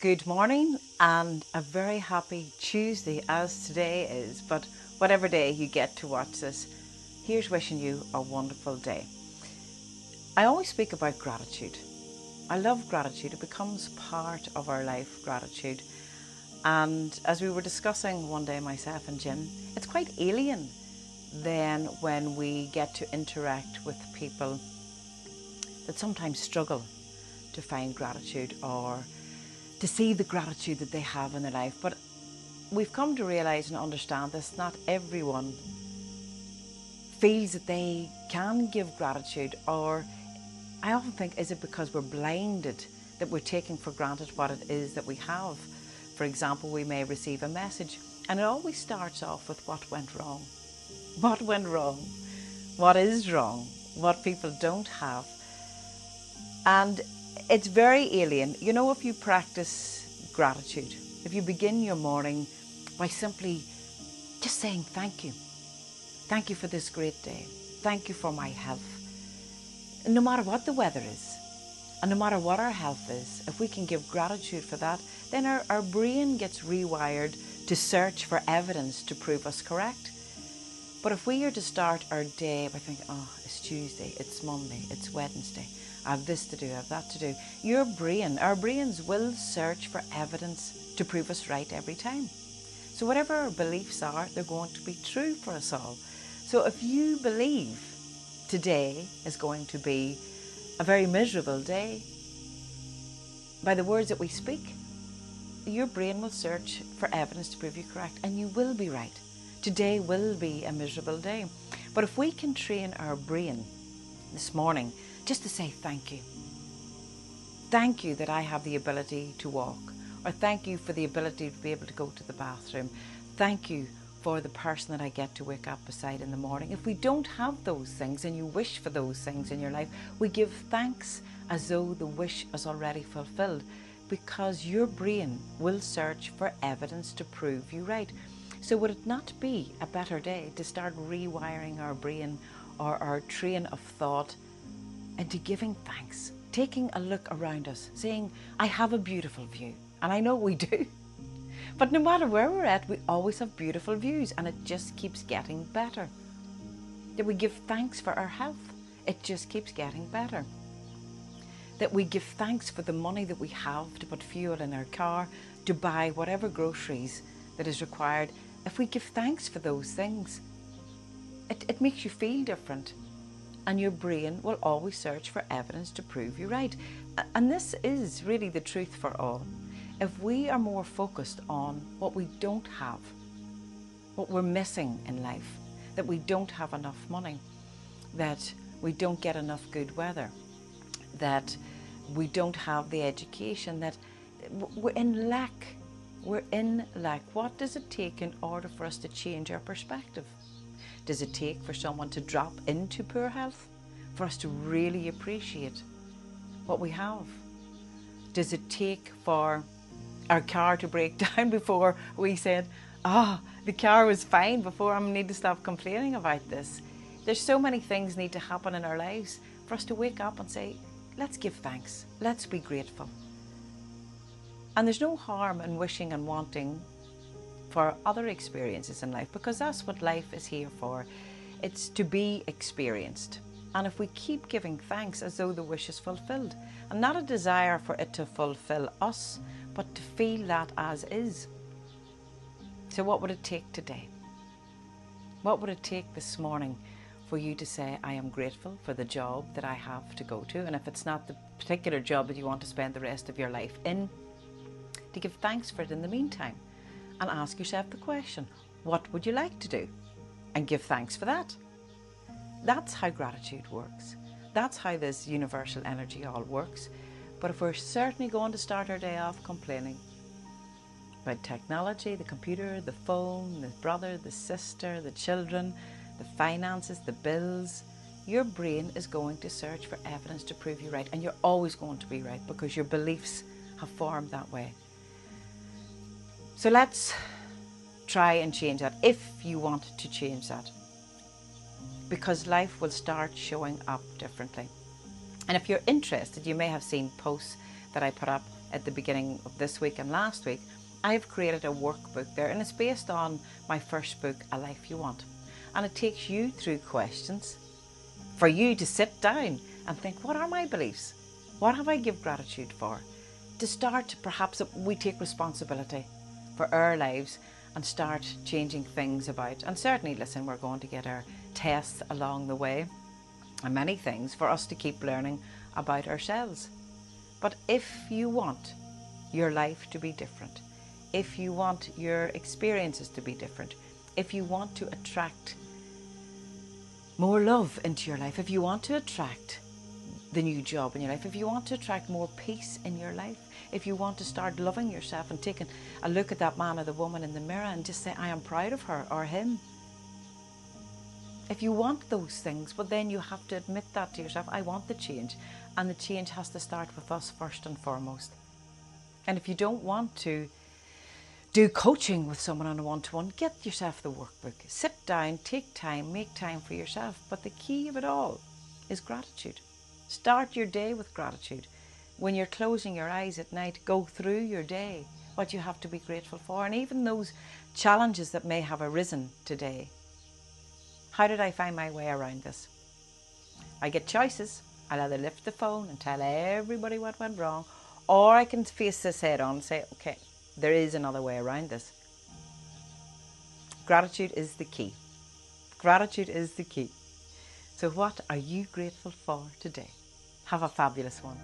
Good morning and a very happy Tuesday as today is, but whatever day you get to watch this, here's wishing you a wonderful day. I always speak about gratitude. I love gratitude. It becomes part of our life, gratitude. And as we were discussing one day, myself and Jim, it's quite alien then when we get to interact with people that sometimes struggle to find gratitude or to see the gratitude that they have in their life. But we've come to realise and understand this, not everyone feels that they can give gratitude, or I often think, is it because we're blinded that we're taking for granted what it is that we have? For example, we may receive a message and it always starts off with what went wrong. What went wrong? What is wrong? What people don't have? And it's very alien. You know, if you practice gratitude, if you begin your morning by simply just saying thank you. Thank you for this great day. Thank you for my health. No matter what the weather is, and no matter what our health is, if we can give gratitude for that, then our brain gets rewired to search for evidence to prove us correct. But if we are to start our day by thinking, oh, it's Tuesday, it's Monday, it's Wednesday, I have this to do, I have that to do, our brains will search for evidence to prove us right every time. So whatever our beliefs are, they're going to be true for us all. So if you believe today is going to be a very miserable day, by the words that we speak, your brain will search for evidence to prove you correct, and you will be right. Today will be a miserable day. But if we can train our brain this morning just to say thank you. Thank you that I have the ability to walk, or thank you for the ability to be able to go to the bathroom. Thank you for the person that I get to wake up beside in the morning. If we don't have those things and you wish for those things in your life, we give thanks as though the wish is already fulfilled, because your brain will search for evidence to prove you right. So would it not be a better day to start rewiring our brain or our train of thought into giving thanks, taking a look around us, saying, I have a beautiful view. And I know we do. But no matter where we're at, we always have beautiful views, and it just keeps getting better. That we give thanks for our health. It just keeps getting better. That we give thanks for the money that we have to put fuel in our car, to buy whatever groceries that is required. If we give thanks for those things, it makes you feel different. And your brain will always search for evidence to prove you right. And this is really the truth for all. If we are more focused on what we don't have, what we're missing in life, that we don't have enough money, that we don't get enough good weather, that we don't have the education, that we're in lack. We're in lack. What does it take in order for us to change our perspective? Does it take for someone to drop into poor health for us to really appreciate what we have? Does it take for our car to break down before we said, the car was fine before, I need to stop complaining about this? There's so many things need to happen in our lives for us to wake up and say, let's give thanks, let's be grateful. And there's no harm in wishing and wanting for other experiences in life, because that's what life is here for. It's to be experienced. And if we keep giving thanks as though the wish is fulfilled, and not a desire for it to fulfill us, but to feel that as is. So what would it take today? What would it take this morning for you to say, I am grateful for the job that I have to go to? And if it's not the particular job that you want to spend the rest of your life in, to give thanks for it in the meantime. And ask yourself the question, what would you like to do? And give thanks for that. That's how gratitude works. That's how this universal energy all works. But if we're certainly going to start our day off complaining about technology, the computer, the phone, the brother, the sister, the children, the finances, the bills, your brain is going to search for evidence to prove you right. And you're always going to be right, because your beliefs have formed that way. So let's try and change that, if you want to change that, because life will start showing up differently. And if you're interested, you may have seen posts that I put up at the beginning of this week and last week, I've created a workbook there, and it's based on my first book, A Life You Want. And it takes you through questions for you to sit down and think, what are my beliefs? What have I give gratitude for? To start, perhaps we take responsibility for our lives and start changing things about. And certainly, listen, we're going to get our tests along the way and many things for us to keep learning about ourselves. But if you want your life to be different, if you want your experiences to be different, if you want to attract more love into your life, if you want to attract the new job in your life, if you want to attract more peace in your life, if you want to start loving yourself and taking a look at that man or the woman in the mirror and just say, I am proud of her or him. If you want those things, well, then you have to admit that to yourself. I want the change, and the change has to start with us first and foremost. And if you don't want to do coaching with someone on a one-to-one, get yourself the workbook. Sit down, take time, make time for yourself. But the key of it all is gratitude. Start your day with gratitude. When you're closing your eyes at night, go through your day, what you have to be grateful for, and even those challenges that may have arisen today. How did I find my way around this? I get choices. I'll either lift the phone and tell everybody what went wrong, or I can face this head on and say, okay, there is another way around this. Gratitude is the key. Gratitude is the key. So what are you grateful for today? Have a fabulous one.